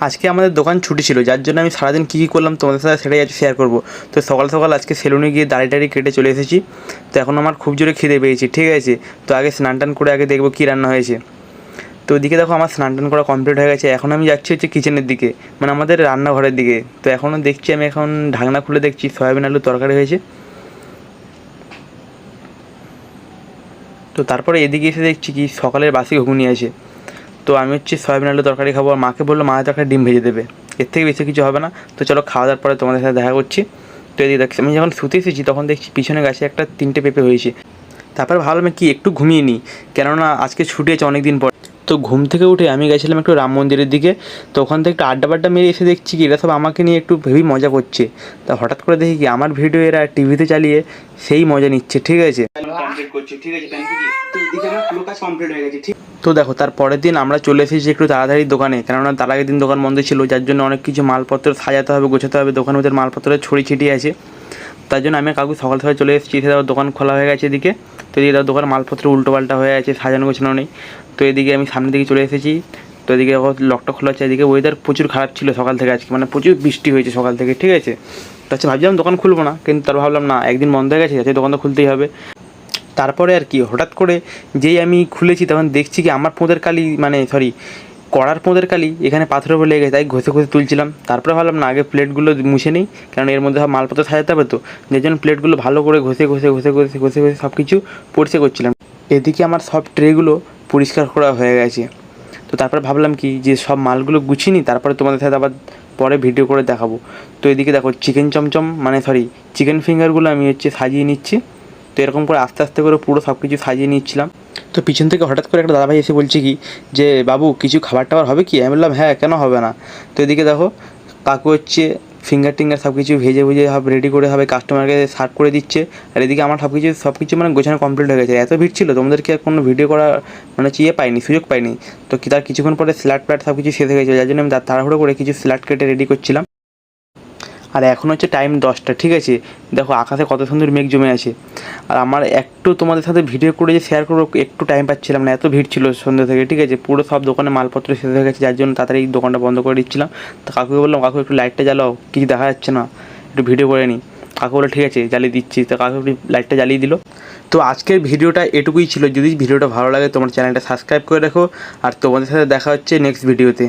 আজকে আমাদের দোকান ছুটি ছিল, যার জন্য আমি সারাদিন কী কী করলাম তোমাদের সাথে সেটাই আজ শেয়ার করবো। তো সকাল সকাল আজকে সেলুনে গিয়ে দাড়ি কেটে চলে এসেছি। তো এখন আমার খুব জোরে খিদে পেয়েছে, ঠিক আছে। তো আগে স্নান টান করে আগে দেখবো কী রান্না হয়েছে। তো ওইদিকে দেখো আমার স্নান টান করা কমপ্লিট হয়ে গেছে। এখন আমি যাচ্ছি হচ্ছে কিচেনের দিকে, মানে আমাদের রান্নাঘরের দিকে। তো এখনও দেখছি, আমি এখন ঢাকনা খুলে দেখছি সয়াবিন আলু তরকারি হয়েছে। তো তারপরে এদিকে এসে দেখছি কি সকালের বাসি ঘুগনি আছে। তো আমি হচ্ছে সয়াবিন আলু তরকারি খাবো, আর মাকে বললো মায়ের তরকারি ডিম ভেজে দেবে, এর থেকে বেশি কিছু হবে না। তো চলো খাওয়া দাওয়ার পরে তোমাদের সাথে দেখা করছি। তো এদিকে দেখছি আমি যখন শুতে এসেছি তখন দেখছি পিছনে গাছে একটা 3টে পেঁপে হয়েছে। তারপরে ভাবলাম কি একটু ঘুমিয়ে নিই, কেননা আজকে ছুটি আছে অনেক দিন পর। তো ঘুম থেকে উঠে আমি গেছিলাম একটু রাম মন্দিরের দিকে। তো ওখান থেকে একটু আড্ডা মেরে এসে দেখছি কি এরা সব আমাকে নিয়ে একটু ভেবেই মজা করছে। তা হঠাৎ করে দেখি কি আমার ভিডিও এরা টিভিতে চালিয়ে সেই মজা নিচ্ছে, ঠিক আছে। তো দেখো তার পরের দিন আমরা চলে এসেছি একটু তাড়াতাড়ি দোকানে, কেননা তার আগের দিন দোকান বন্ধ ছিল, যার জন্য অনেক কিছু মালপত্র সাজাতে হবে, গোছাতে হবে। দোকানের ভিতরে মালপত্রের ছড়ি ছিটিয়ে আছে, তার জন্য আমি কাকু সকাল সকাল চলে এসেছি। এসে দোকান খোলা হয়ে গেছে এদিকে। তো এদিকে দোকানের মালপত্র উল্টোপাল্টা হয়ে আছে, সাজানো গোছানো নেই। তো এদিকে আমি সামনের দিকে চলে এসেছি। তো এদিকে লকটা খোলা আছে। এদিকে ওয়েদার প্রচুর খারাপ ছিল সকাল থেকে আজকে, মানে প্রচুর বৃষ্টি হয়েছে সকাল থেকে, ঠিক আছে। তো আচ্ছা ভাবছিলাম দোকান খুলবো না, কিন্তু তার ভাবলাম না, একদিন বন্ধ হয়ে গেছে, যাতে দোকান তো খুলতেই হবে। তারপরে আর কি হঠাৎ করে যেই আমি খুলেছি তখন দেখছি কি আমার পোঁদের কালি, মানে কড়ার পোঁদের কালি এখানে পাথরের উপর লেগে গেছে, তাই ঘষে তুলছিলাম। তারপরে ভাবলাম না, আগে প্লেটগুলো মুছে নিই, কারণ এর মধ্যে সব মালপত্র সাজাতে হবে। তো যার জন্য প্লেটগুলো ভালো করে ঘষে সব কিছু পরিষ্কার করছিলাম। এদিকে আমার সব ট্রেগুলো পরিষ্কার করা হয়ে গেছে। তো তারপরে ভাবলাম কি যে সব মালগুলো গুছিয়ে নিই, তারপরে তোমাদের সাথে আবার পরে ভিডিও করে দেখাবো। তো এদিকে দেখো চিকেন চমচম, মানে চিকেন ফিঙ্গারগুলো আমি সাজিয়ে নিচ্ছি। তো এরকম করে আস্তে আস্তে করে পুরো সব কিছু সাজিয়ে নিচ্ছিলাম। তো পিছন থেকে হঠাৎ করে একটা দাদাভাই এসে বলছে কি যে বাবু কিছু খাবার টাবার হবে কি? আমি বললাম হ্যাঁ, কেন হবে না। তো এদিকে দেখো কাকু ফিঙ্গার টিঙ্গার সব কিছু ভেজে সব রেডি করে হবে, কাস্টমারকে সার্ভ করে দিচ্ছে। আর এদিকে আমার সব কিছু মানে গোছানো কমপ্লিট হয়ে গেছে। এত ভিড় ছিল, তোমাদেরকে কোনো ভিডিও করা মানে পাইনি, সুযোগ পাইনি। তো তার কিছুক্ষণ পরে স্যালাড প্যাট সব কিছু শেষ হয়ে গেছে, যার জন্য আমি তাড়াহুড়ো করে কিছু স্যালাড কেটে রেডি করছিলাম। আর এখন হচ্ছে টাইম 10টা, ঠিক আছে। দেখো আকাশে কত সুন্দর মেঘ জমে আছে। আর আমার একটু তোমাদের সাথে ভিডিও করে যে শেয়ার করবো একটু টাইম পাচ্ছিলাম না, এত ভিড় ছিল সন্ধ্যা থেকে, ঠিক আছে। পুরো সব দোকানে মালপত্র শেষ হয়ে গেছে, যার জন্য তাড়াতাড়ি দোকানটা বন্ধ করে দিচ্ছিলাম। তো কাকুকে বললাম কাকু একটু লাইটটা জ্বালাও, কিছু দেখা যাচ্ছে না, একটু ভিডিও করে নিই। কাকু বলে ঠিক আছে জ্বালিয়ে দিচ্ছি। তো কাকু একটু লাইটটা জ্বালিয়ে দিল। তো আজকের ভিডিওটা এটুকুই ছিল। যদি ভিডিওটা ভালো লাগে তোমার চ্যানেলটা সাবস্ক্রাইব করে রাখো, আর তোমাদের সাথে দেখা হচ্ছে নেক্সট ভিডিওতে।